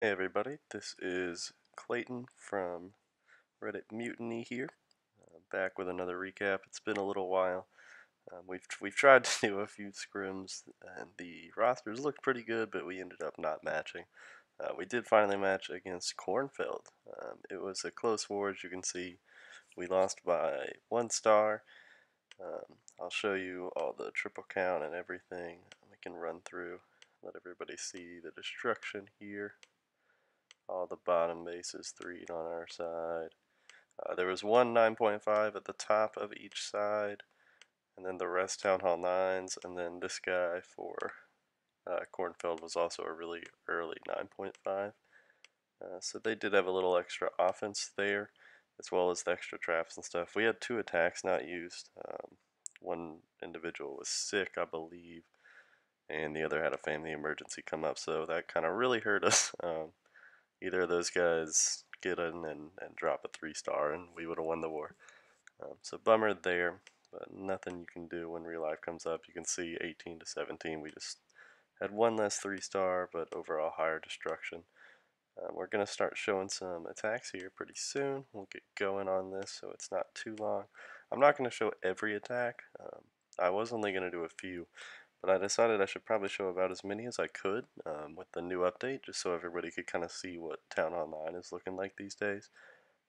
Hey everybody, this is Clayton from Reddit Mutiny here, back with another recap. It's been a little while. We've tried to do a few scrims, and the rosters looked pretty good, but we ended up not matching. We did finally match against Kornfeld. It was a close war, as you can see. We lost by 1 star. I'll show you all the triple count and everything. We can run through, let everybody see the destruction here. All the bottom bases 3'd on our side. There was one 9.5 at the top of each side, and then the rest Town Hall 9s, and then this guy for Kornfeld was also a really early 9.5. So they did have a little extra offense there, as well as the extra traps and stuff. We had 2 attacks not used. One individual was sick, I believe, and the other had a family emergency come up, so that kind of really hurt us. Either of those guys get in and drop a 3 star and we would have won the war. So bummer there, but nothing you can do when real life comes up. You can see 18 to 17, we just had one less 3 star, but overall higher destruction. We're going to start showing some attacks here pretty soon. We'll get going on this so it's not too long. I'm not going to show every attack. I was only going to do a few, but I decided I should probably show about as many as I could with the new update, just so everybody could kind of see what Town Hall 9 is looking like these days.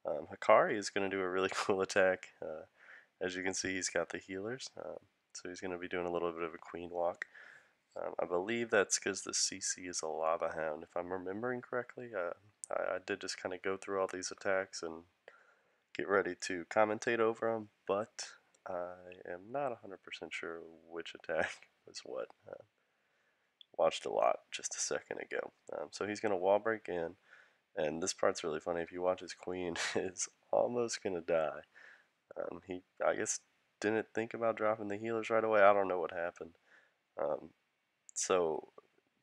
Hikari is going to do a really cool attack. As you can see, he's got the healers, so he's going to be doing a little bit of a queen walk. I believe that's because the CC is a lava hound, if I'm remembering correctly. I did just kind of go through all these attacks and get ready to commentate over them, but I am not 100% sure which attack was what. Watched a lot just a second ago. So he's going to wall break in, and this part's really funny. If you watch his queen, is almost going to die. He, I guess, didn't think about dropping the healers right away. I don't know what happened. So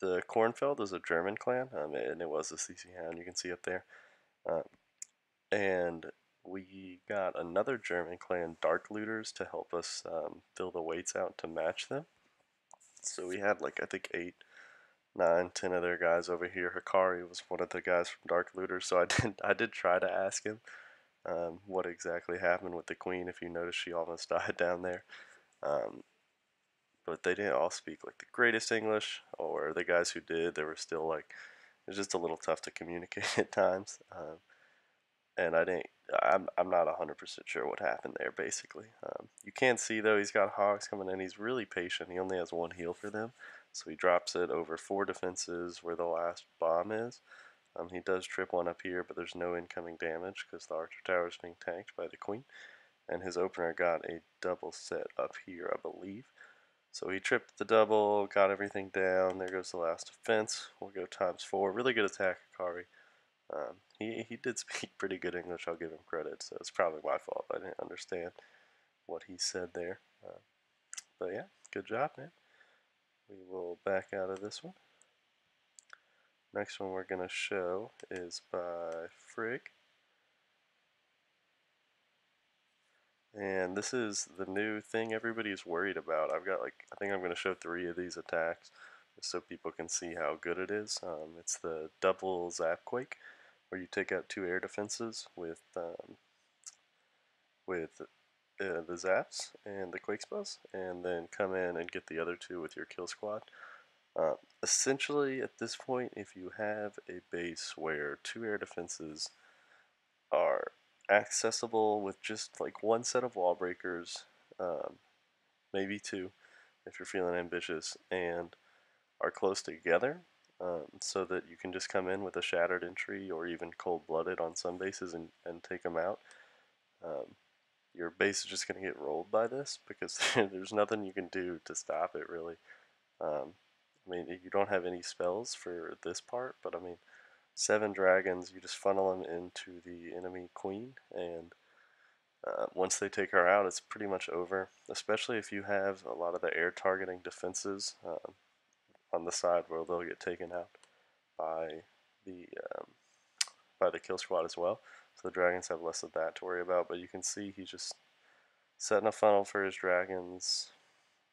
the Kornfeld is a German clan, and it was the CC Hound you can see up there. And we got another German clan, Dark Looters, to help us fill the weights out to match them. So we had like I think 8, 9, 10 of their guys over here. Hikari was one of the guys from Dark Looters, so I did try to ask him what exactly happened with the queen. If you notice, she almost died down there. But they didn't all speak like the greatest English, or the guys who did, they were still like, it was just a little tough to communicate at times. And I'm not 100% sure what happened there, basically. You can see, though, he's got hogs coming in. He's really patient. He only has 1 heal for them. So he drops it over 4 defenses where the last bomb is. He does trip one up here, but there's no incoming damage because the archer tower is being tanked by the queen. And his opener got a double set up here, I believe. So he tripped the double, got everything down. There goes the last defense. We'll go ×4. Really good attack, Akari. He did speak pretty good English, I'll give him credit, so it's probably my fault. I didn't understand what he said there. But yeah, good job, man. We will back out of this one. Next one we're going to show is by Frigg. And this is the new thing everybody's worried about. I've got I think I'm going to show 3 of these attacks just so people can see how good it is. It's the double Zapquake, where you take out 2 air defenses with the zaps and the quake spells, and then come in and get the other 2 with your kill squad. Essentially, at this point, if you have a base where 2 air defenses are accessible with just like 1 set of wall breakers, maybe 2 if you're feeling ambitious, and are close together, so that you can just come in with a shattered entry or even cold-blooded on some bases and take them out. Your base is just going to get rolled by this because there's nothing you can do to stop it, really. I mean, you don't have any spells for this part, but I mean, 7 dragons, you just funnel them into the enemy queen, and once they take her out, it's pretty much over, especially if you have a lot of the air targeting defenses on the side where they'll get taken out by the kill squad as well. So the dragons have less of that to worry about, but you can see he's just setting a funnel for his dragons.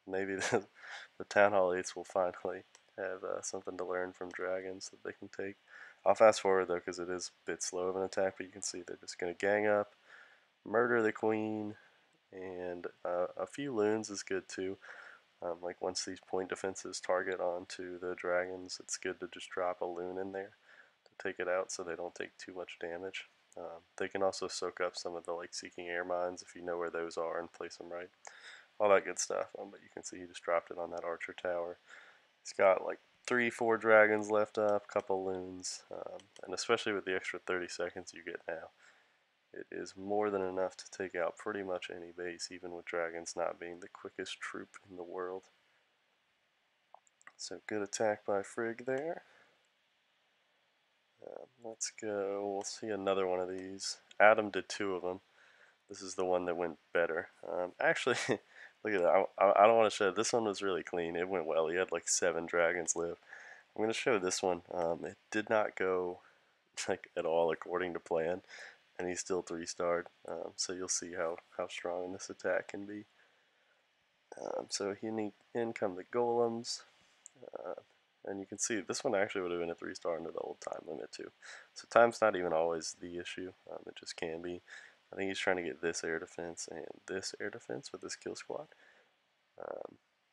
Maybe the Town Hall 8s will finally have something to learn from dragons that they can take. I'll fast forward though because it is a bit slow of an attack, but you can see they're just going to gang up, murder the queen, and a few loons is good too. Like once these point defenses target onto the dragons, it's good to just drop a loon in there to take it out so they don't take too much damage. They can also soak up some of the like seeking air mines if you know where those are and place them right. All that good stuff. But you can see he just dropped it on that archer tower. He's got like 3-4 dragons left up, couple loons, and especially with the extra 30 seconds you get now, it is more than enough to take out pretty much any base, even with dragons not being the quickest troop in the world. So good attack by Frigg there. Let's go, we'll see another one of these. Adam did 2 of them. This is the one that went better. Actually, look at that. I don't want to show it. This one was really clean. It went well. He had like 7 dragons live. I'm going to show this one. It did not go like at all according to plan, and he's still 3-starred. So you'll see how strong this attack can be. So in come the golems. And you can see this one actually would have been a 3-star under the old time limit too. So time's not even always the issue. It just can be. I think he's trying to get this air defense and this air defense with this kill squad.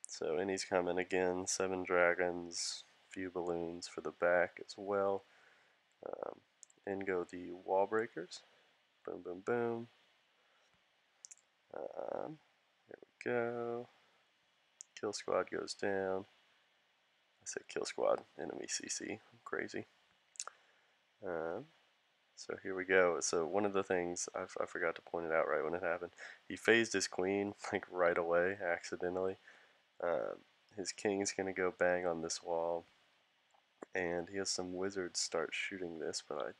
So and he's coming again. 7 dragons, few balloons for the back as well. In go the wall breakers. Boom, boom, boom. Here we go. Kill squad goes down. I said kill squad, enemy CC. I'm crazy. So here we go. So one of the things, I forgot to point it out right when it happened. He phased his queen like right away, accidentally. His king's going to go bang on this wall. And he has some wizards start shooting this, but I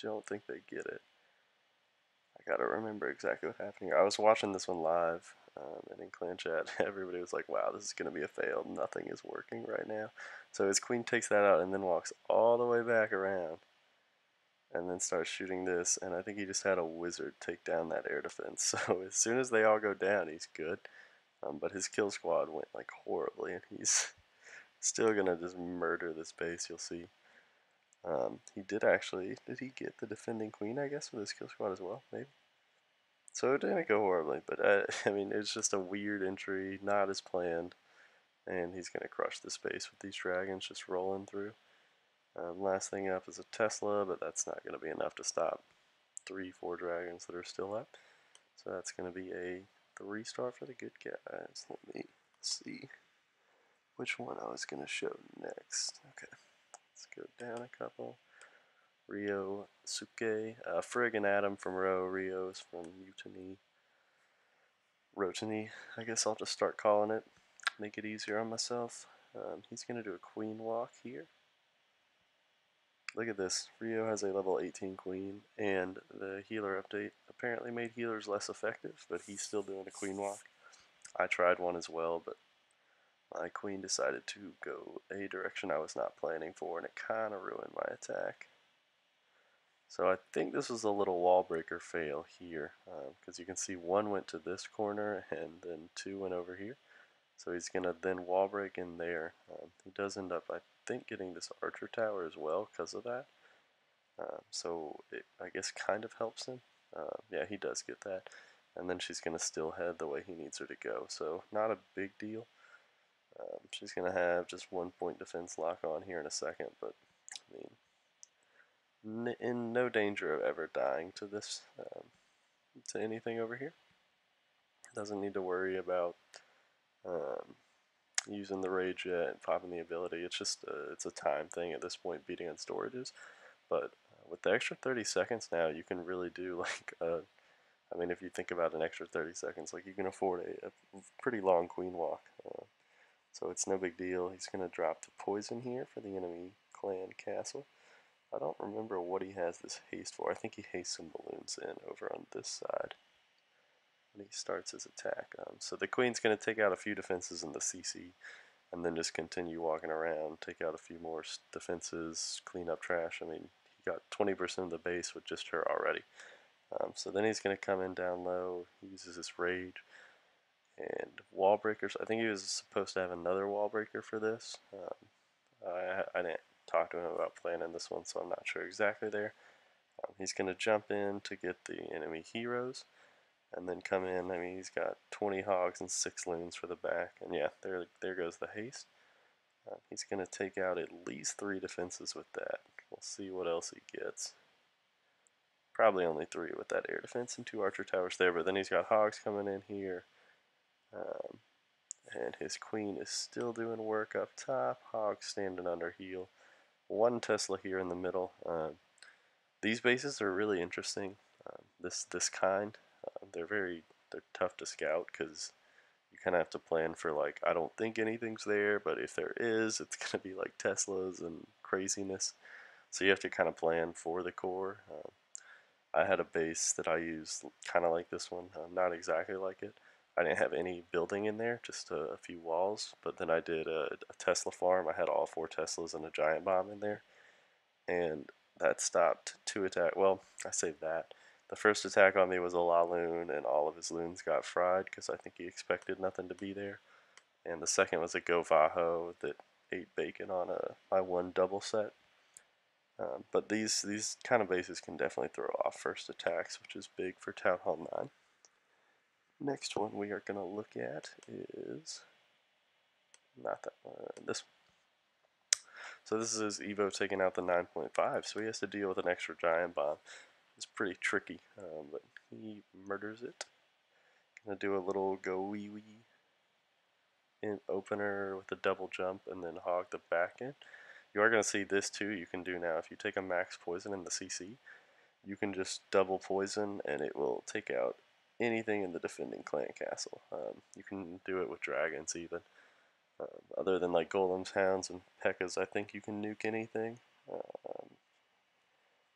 don't think they get it. I gotta remember exactly what happened here. I was watching this one live, and in clan chat, everybody was like, wow, this is going to be a fail. Nothing is working right now. So his queen takes that out and then walks all the way back around and then starts shooting this, and I think he just had a wizard take down that air defense. So as soon as they all go down, he's good. But his kill squad went like horribly, and he's still going to just murder this base, you'll see. He did actually, did he get the defending queen, I guess, with his kill squad as well? Maybe. So it didn't go horribly, but I mean, it's just a weird entry, not as planned, and he's going to crush the space with these dragons just rolling through. Last thing up is a Tesla, but that's not going to be enough to stop 3-4 dragons that are still up. So that's going to be a 3-star for the good guys. Let me see which one I was going to show next. Okay, let's go down a couple. Rio Suke, Frigg and Adam from Rio's from RhoTiny, I guess I'll just start calling it, make it easier on myself. He's going to do a queen walk here. Look at this, Rio has a level 18 queen, and the healer update apparently made healers less effective, but he's still doing a queen walk. I tried one as well, but my queen decided to go a direction I was not planning for, and it kind of ruined my attack. So I think this was a little wall breaker fail here, because you can see 1 went to this corner and then 2 went over here. So he's going to then wall break in there. He does end up, I think, getting this archer tower as well because of that. So it, I guess, kind of helps him. Yeah, he does get that. And then she's going to still head the way he needs her to go. So not a big deal. She's going to have just 1 point defense lock on here in a second, but I mean, in no danger of ever dying to this, to anything over here. Doesn't need to worry about using the rage yet and popping the ability. It's just it's a time thing at this point, beating on storages. But with the extra 30 seconds now, you can really do like I mean, if you think about an extra 30 seconds, like you can afford a pretty long queen walk. So it's no big deal. He's going to drop the poison here for the enemy clan castle. I don't remember what he has this haste for. I think he hastes some balloons in over on this side when he starts his attack. So the queen's going to take out a few defenses in the CC and then just continue walking around, take out a few more defenses, clean up trash. I mean, he got 20% of the base with just her already. So then he's going to come in down low, he uses his rage, and wall breakers. I think he was supposed to have another wall breaker for this. I didn't talked to him about planning this one, so I'm not sure exactly there. He's going to jump in to get the enemy heroes, and then come in. I mean, he's got 20 hogs and 6 loons for the back, and yeah, there goes the haste. He's going to take out at least 3 defenses with that. We'll see what else he gets. Probably only 3 with that air defense and 2 archer towers there, but then he's got hogs coming in here. And his queen is still doing work up top. Hogs standing under heal. 1 Tesla here in the middle. These bases are really interesting. This kind, they're tough to scout because you kind of have to plan for, like, I don't think anything's there, but if there is, it's going to be like Teslas and craziness. So you have to kind of plan for the core. I had a base that I used kind of like this one, not exactly like it. I didn't have any building in there, just a few walls, but then I did a Tesla farm. I had all 4 Teslas and a giant bomb in there, and that stopped 2 attack. Well, I say that. The first attack on me was a La Loon, and all of his loons got fried because I think he expected nothing to be there. And the second was a Go Vaho that ate bacon on my 1 double set. But these kind of bases can definitely throw off first attacks, which is big for Town Hall 9. Next one we are going to look at is not that one, this one. So this is Evo taking out the 9.5, so he has to deal with an extra giant bomb. It's pretty tricky, but he murders it. Gonna do a little go wee wee in opener with a double jump and then hog the back end. You are going to see this too. You can do now if you take a max poison in the CC, you can just double poison and it will take out anything in the defending clan castle. You can do it with dragons even. Other than like golems, hounds, and pekkas, I think you can nuke anything.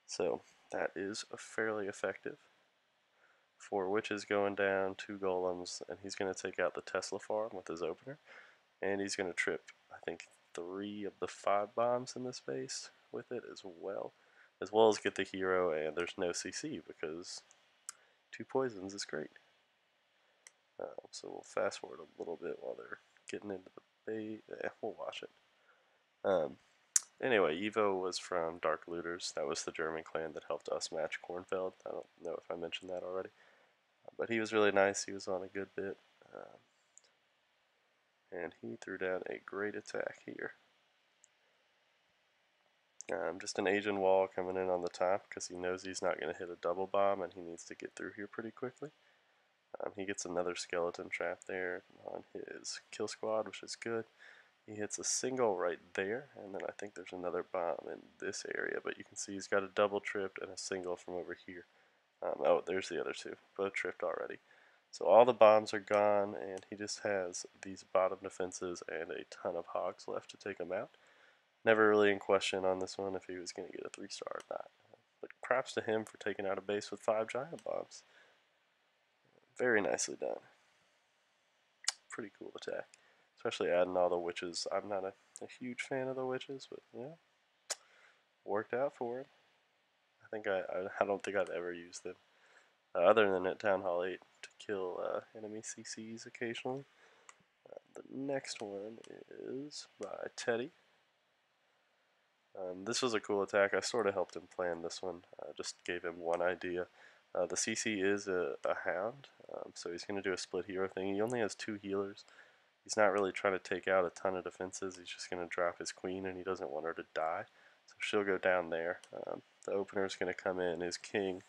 So that is fairly effective. 4 witches going down, 2 golems, and he's going to take out the Tesla farm with his opener. And he's going to trip, I think, 3 of the 5 bombs in this base with it as well as get the hero, and there's no CC because 2 poisons is great. So we'll fast forward a little bit while they're getting into the bait. Yeah, we'll watch it. Anyway, Evo was from Dark Looters. That was the German clan that helped us match Kornfeld. I don't know if I mentioned that already. But he was really nice. He was on a good bit. And he threw down a great attack here. Just an Asian wall coming in on the top because he knows he's not going to hit a double bomb and he needs to get through here pretty quickly. He gets another skeleton trap there on his kill squad, which is good. He hits a single right there, and then I think there's another bomb in this area, but you can see he's got a double tripped and a single from over here. Oh, there's the other 2, both tripped already. So all the bombs are gone, and he just has these bottom defenses and a ton of hogs left to take him out. Never really in question on this one if he was going to get a 3-star or not. But props to him for taking out a base with 5 giant bombs. Very nicely done. Pretty cool attack. Especially adding all the witches. I'm not a huge fan of the witches, but yeah, worked out for him. I don't think I've ever used them. Other than at Town Hall 8 to kill enemy CCs occasionally. The next one is by Teddy. This was a cool attack. I sort of helped him plan this one. Just gave him one idea. The CC is a hound, so he's going to do a split hero thing. He only has 2 healers. He's not really trying to take out a ton of defenses. He's just going to drop his queen, and he doesn't want her to die. So she'll go down there. The opener is going to come in, his king,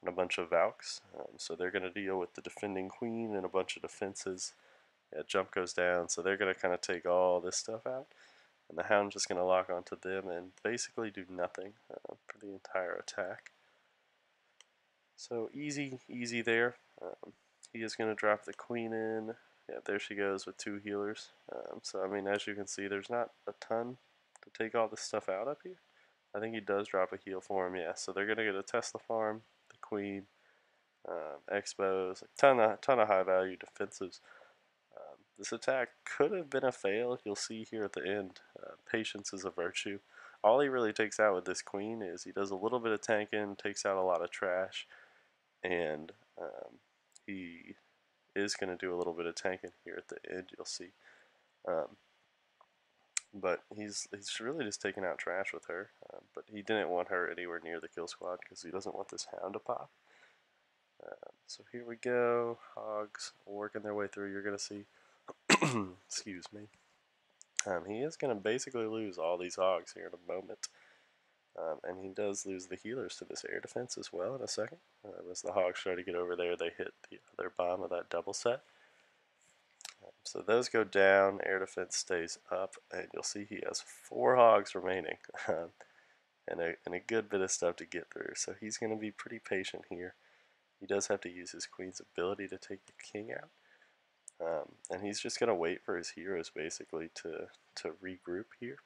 and a bunch of Valks. So they're going to deal with the defending queen and a bunch of defenses. Yeah, jump goes down, so they're going to kind of take all this stuff out. And the hound's just going to lock onto them and basically do nothing for the entire attack. So easy there. He is going to drop the queen in. Yeah, there she goes with 2 healers. So I mean, as you can see, there's not a ton to take all this stuff out up here. I think he does drop a heal for him, yeah. So they're going to get a Tesla farm, the queen, expos, a ton of high value defensives. This attack could have been a fail. You'll see here at the end, patience is a virtue. All he really takes out with this queen is he does a little bit of tanking, takes out a lot of trash, and he is going to do a little bit of tanking here at the end, you'll see. but he's really just taking out trash with her. But he didn't want her anywhere near the kill squad because he doesn't want this hound to pop. So here we go. Hogs working their way through. You're gonna see. Excuse me. He is gonna basically lose all these hogs here in a moment. And he does lose the healers to this air defense as well in a second. As the hogs try to get over there, they hit the other bomb of that double set. So those go down, air defense stays up, and you'll see he has 4 hogs remaining. And a good bit of stuff to get through. So he's going to be pretty patient here. He does have to use his queen's ability to take the king out. And he's just going to wait for his heroes basically to regroup here.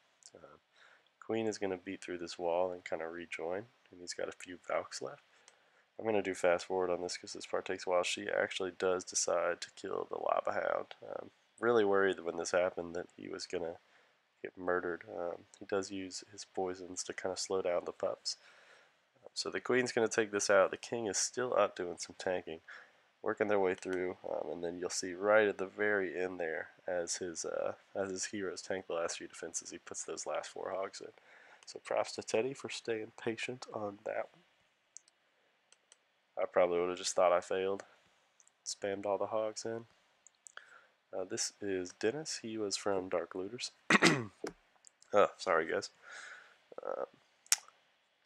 Queen is going to beat through this wall and kind of rejoin, and he's got a few Valks left. I'm going to do fast forward on this because this part takes a while. She actually does decide to kill the Lava Hound. Really worried that when this happened that he was going to get murdered. He does use his poisons to kind of slow down the pups. So the queen's going to take this out. The king is still out doing some tanking, working their way through, and then you'll see right at the very end there, as his heroes tank the last few defenses, he puts those last 4 hogs in. So props to Teddy for staying patient on that one. I probably would have just thought I failed. Spammed all the hogs in. This is Dennis. He was from Dark Looters. Oh, sorry guys.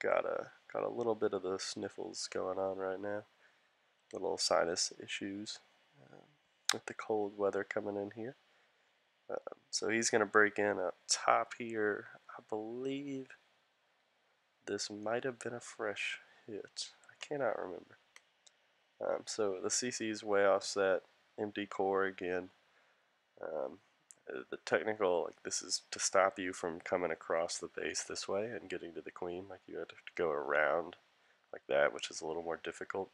Got a little bit of the sniffles going on right now. Little sinus issues with the cold weather coming in here. So he's going to break in up top here. I believe this might have been a fresh hit. I cannot remember. So the CC is way offset. Empty core again. The technical, like this is to stop you from coming across the base this way and getting to the queen. Like you have to go around like that, which is a little more difficult.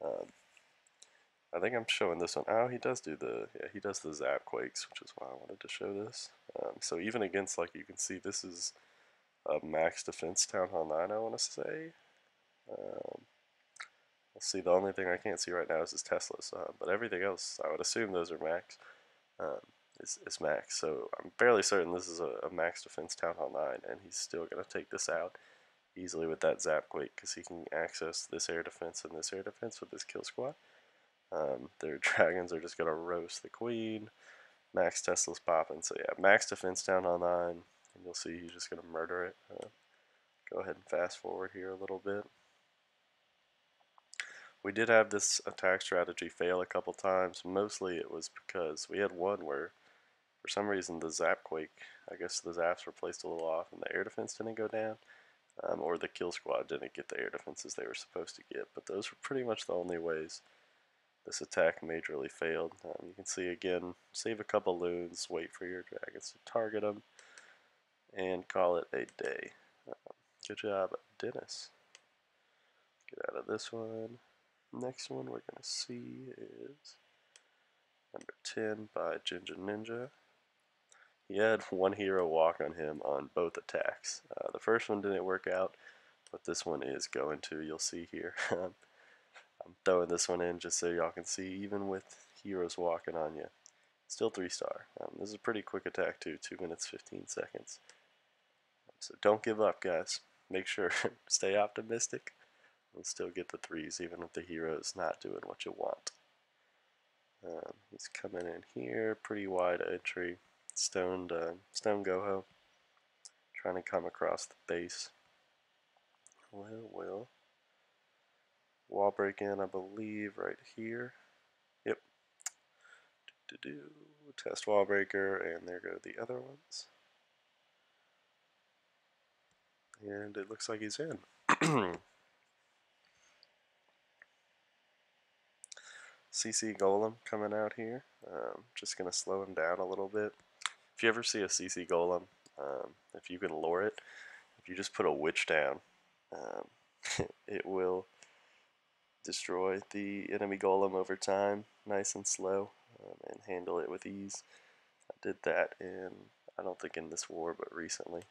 I think I'm showing this one. Oh, he does do the, yeah, he does the zap quakes, which is why I wanted to show this. So even against, like you can see, this is a max defense Town Hall 9, I want to say. Let's see, the only thing I can't see right now is his Teslas, but everything else, I would assume those are max. Is max, so I'm fairly certain this is a max defense Town Hall 9, and he's still going to take this out easily with that zap quake, because he can access this air defense and this air defense with this kill squad. Their dragons are just going to roast the queen. Max Tesla's popping, so yeah, max defense Town Hall 9, and you'll see he's just going to murder it. Go ahead and fast forward here a little bit. We did have this attack strategy fail a couple times. Mostly it was because we had one where for some reason the zap quake, I guess the zaps were placed a little off and the air defense didn't go down, or the kill squad didn't get the air defenses they were supposed to get, but those were pretty much the only ways this attack majorly failed. You can see again, save a couple loons, wait for your dragons to target them, and call it a day. Good job, Dennis. Get out of this one. Next one we're going to see is number 10 by Ginger Ninja. He had one hero walk on him on both attacks. The first one didn't work out, but this one is going to. You'll see here. I'm throwing this one in just so y'all can see, even with heroes walking on you. Still 3-star. This is a pretty quick attack too, 2 minutes 15 seconds. So don't give up, guys. Make sure, stay optimistic, and still get the 3s even if the hero's not doing what you want. He's coming in here, pretty wide entry, stone goho, trying to come across the base. Well, wall break in, I believe, right here. Yep. Test wall breaker, and there go the other ones. And it looks like he's in. CC Golem coming out here. Just going to slow him down a little bit. If you ever see a CC Golem, if you can lure it, if you just put a witch down, it will destroy the enemy golem over time, nice and slow, and handle it with ease. I did that in, I don't think in this war, but recently,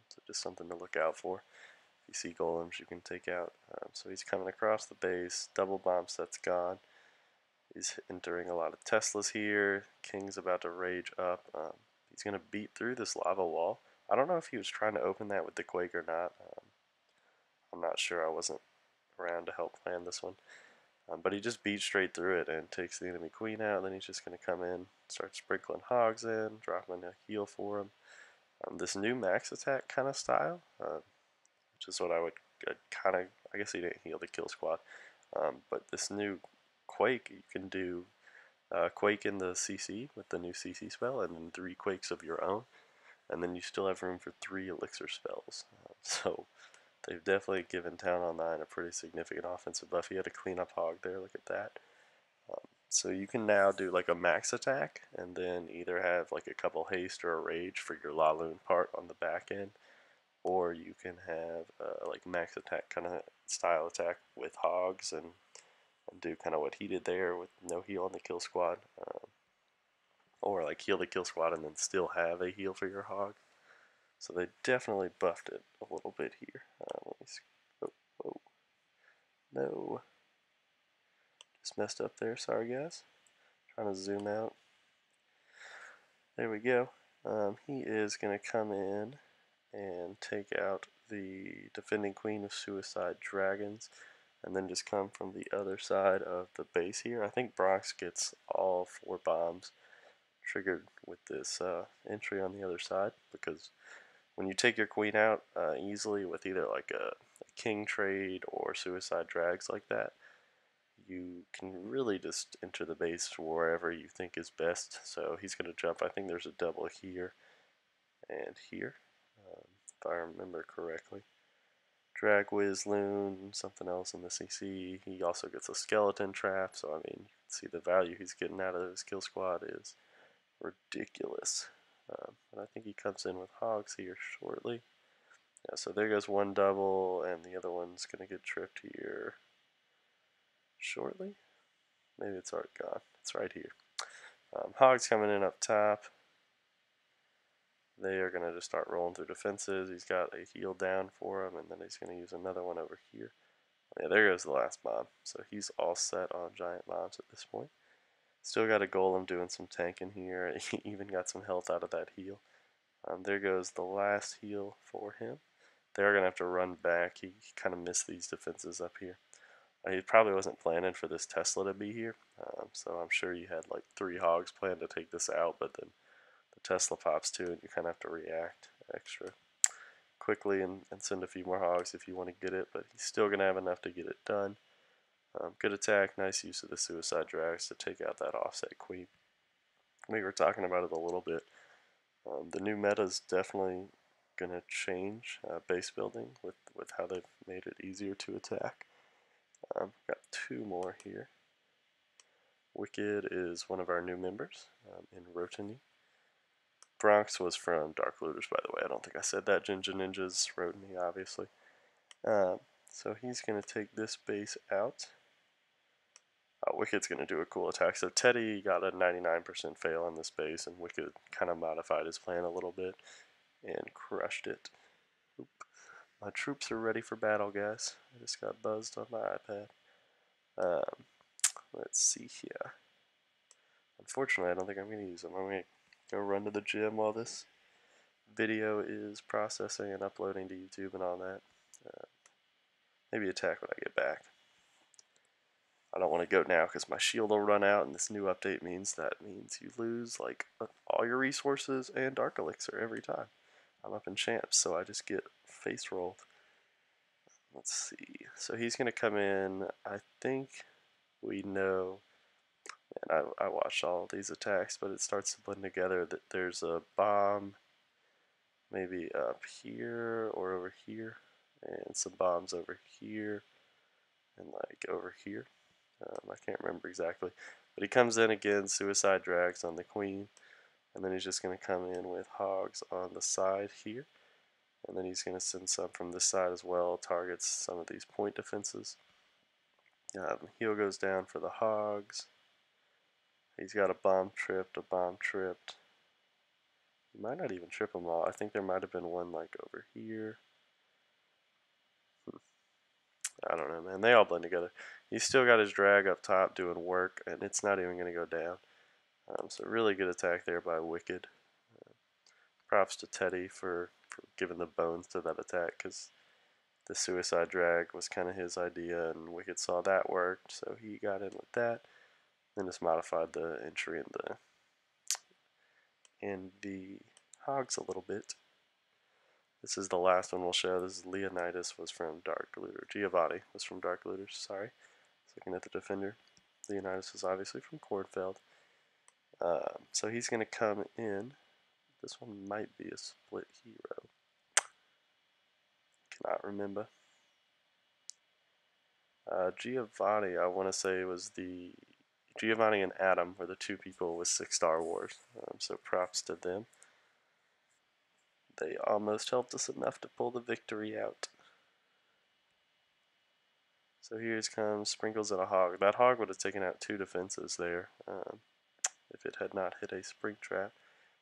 so just something to look out for. If you see golems you can take out. So he's coming across the base, double bomb set's gone. He's entering a lot of Teslas here. King's about to rage up. He's going to beat through this lava wall. I don't know if he was trying to open that with the Quake or not. I'm not sure. I wasn't around to help plan this one. But he just beats straight through it and takes the enemy queen out. And then he's just going to come in, start sprinkling hogs in, dropping a heal for him. This new max attack kind of style, which is what I would kind of, I guess he didn't heal the kill squad. But this new Quake, you can do Quake in the CC with the new CC spell, and then 3 Quakes of your own. And then you still have room for 3 elixir spells. So they've definitely given Town Hall 9 a pretty significant offensive buff. He had a cleanup hog there, look at that. So you can now do like a max attack, and then either have like a couple haste or a rage for your La Lune part on the back end, or you can have like max attack kind of style attack with hogs and do kind of what he did there with no heal on the kill squad, or like heal the kill squad and then still have a heal for your hog. So they definitely buffed it a little bit here. Let me see. Oh, oh. No. Just messed up there. Sorry, guys. Trying to zoom out. There we go. He is going to come in and take out the defending queen of suicide dragons, and then just come from the other side of the base here. I think Bronx gets all 4 bombs triggered with this entry on the other side, because when you take your queen out easily with either like a king trade or suicide drags like that, you can really just enter the base wherever you think is best. So he's going to jump, I think there's a double here and here, if I remember correctly. Drag Whiz Loon, something else in the CC. He also gets a skeleton trap, so I mean, you can see the value he's getting out of his kill squad is ridiculous. And I think he comes in with hogs here shortly. Yeah, so there goes one double, and the other one's going to get tripped here shortly. Maybe it's already gone. It's right here. Hogs coming in up top. They are going to just start rolling through defenses. He's got a heal down for him, and then he's going to use another one over here. Yeah, there goes the last bomb. So he's all set on giant bombs at this point. Still got a golem doing some tanking here. He even got some health out of that heal. There goes the last heal for him. They're going to have to run back. He kind of missed these defenses up here. He probably wasn't planning for this Tesla to be here, so I'm sure you had like 3 hogs planned to take this out, but then the Tesla pops too, and you kind of have to react extra quickly and send a few more hogs if you want to get it, but he's still going to have enough to get it done. Good attack, nice use of the suicide drags to take out that offset queen. We were talking about it a little bit. The new meta is definitely going to change base building with how they've made it easier to attack. Got 2 more here. Wicked is one of our new members in RhoTiny. Bronx was from Dark Looters, by the way. I don't think I said that. Ginger Ninja's RhoTiny, obviously. So he's going to take this base out. Wicked's going to do a cool attack. So Teddy got a 99% fail on this base, and Wicked kind of modified his plan a little bit and crushed it. Oop. My troops are ready for battle, guys. I just got buzzed on my iPad. Let's see here. Unfortunately, I don't think I'm going to use them. I'm going to go run to the gym while this video is processing and uploading to YouTube and all that. Maybe attack when I get back. I don't want to go now because my shield will run out, and this new update means you lose like all your resources and Dark Elixir every time. I'm up in champs, so I just get face rolled. Let's see. So he's going to come in. I think we know, and I watched all these attacks, but it starts to blend together that there's a bomb maybe up here or over here, and some bombs over here, and like over here. I can't remember exactly, but he comes in again, suicide drags on the queen, and then he's just going to come in with hogs on the side here, and then he's going to send some from this side as well, targets some of these point defenses. Heal goes down for the hogs. He's got a bomb tripped, a bomb tripped. He might not even trip them all. I think there might have been one like over here. I don't know, man. They all blend together. He's still got his drag up top doing work, and it's not even going to go down. So really good attack there by Wicked. props to Teddy for giving the bones to that attack, because the suicide drag was kind of his idea, and Wicked saw that worked, so he got in with that. Then just modified the entry in the hogs a little bit. This is the last one we'll show. This is Leonidas was from Dark Looter. Giovanni was from Dark Looters, sorry. Looking at the defender. Leonidas is obviously from Kornfeld. So he's going to come in. This one might be a split hero. Cannot remember. Giovanni, I want to say, was the Giovanni and Adam were the two people with 6 Star Wars. So props to them. They almost helped us enough to pull the victory out. So here's comes Sprinkles and a Hog. That Hog would have taken out 2 defenses there if it had not hit a Spring Trap.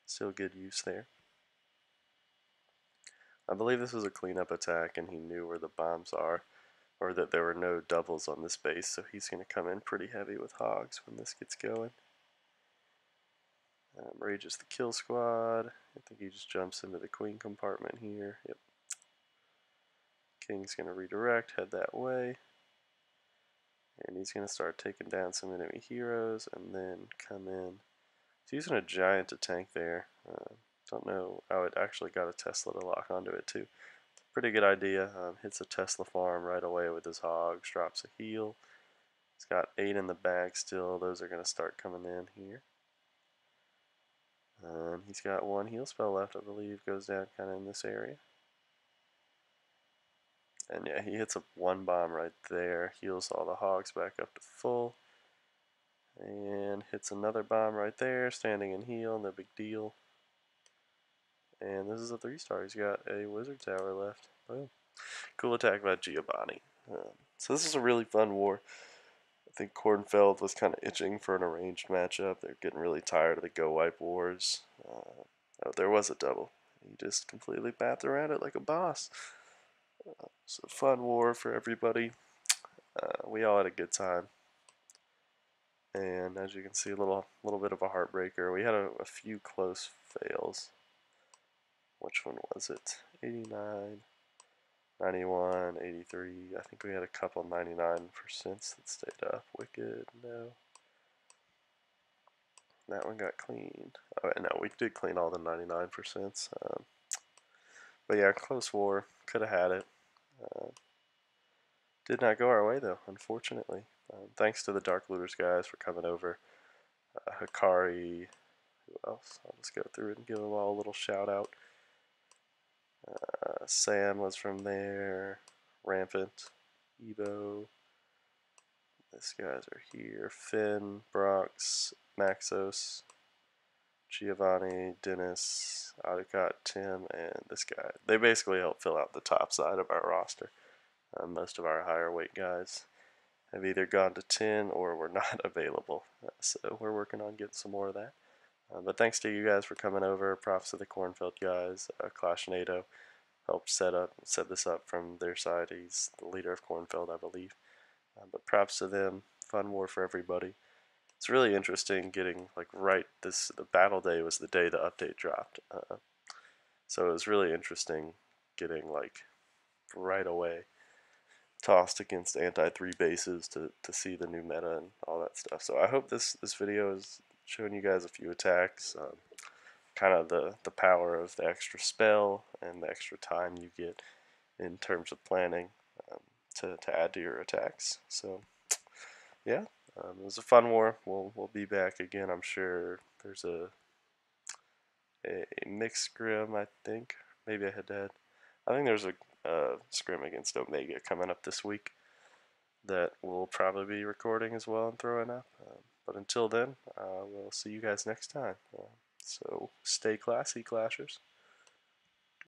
Still good use there. I believe this was a cleanup attack and he knew where the bombs are, or that there were no doubles on this base, so he's going to come in pretty heavy with Hogs when this gets going. Rages the kill squad. I think he just jumps into the queen compartment here. Yep. King's going to redirect, head that way. And he's going to start taking down some enemy heroes and then come in. He's using a giant to tank there. Don't know how it actually got a Tesla to lock onto it too. Pretty good idea. Hits a Tesla farm right away with his Hogs, drops a heal. He's got 8 in the bag still. Those are going to start coming in here. He's got 1 heal spell left, I believe. Goes down kind of in this area. And yeah, he hits a 1 bomb right there. Heals all the Hogs back up to full. And hits another bomb right there. Standing in heal, no big deal. And this is a 3-star. He's got a Wizard Tower left. Boom. Cool attack by Giovanni. So this is a really fun war. I think Kornfeld was kind of itching for an arranged matchup. They're getting really tired of the Go Wipe wars. Oh, there was a double. He just completely bathed around it like a boss. It's a fun war for everybody. We all had a good time. And as you can see, a little bit of a heartbreaker. We had a few close fails. Which one was it? 89, 91, 83. I think we had a couple 99% that stayed up. Wicked, no. That one got cleaned. Oh, no, we did clean all the 99%. But yeah, close war. Could have had it. Did not go our way though, unfortunately. Thanks to the Dark Looters guys for coming over. Hikari, who else? I'll just go through and give them all a little shout out. Sam was from there. Rampant, Evo. These guys are here. Finn, Brox, Maxos, Giovanni, Dennis, Audicott, Tim, and this guy. They basically help fill out the top side of our roster. Most of our higher weight guys have either gone to 10 or were not available. So we're working on getting some more of that. But thanks to you guys for coming over. Props to the Kornfeld guys. Clashnato helped set this up from their side. He's the leader of Kornfeld, I believe. But props to them. Fun war for everybody. It's really interesting getting like the battle day was the day the update dropped. So it was really interesting getting like right away tossed against anti-3 bases to see the new meta and all that stuff. So I hope this video is showing you guys a few attacks, kind of the power of the extra spell and the extra time you get in terms of planning to add to your attacks. So yeah, it was a fun war. We'll be back again. I'm sure there's a mixed scrim, I think, maybe a head-to-head. I think there's a scrim against Omega coming up this week that we'll probably be recording as well and throwing up. But until then, we'll see you guys next time. So stay classy, Clashers.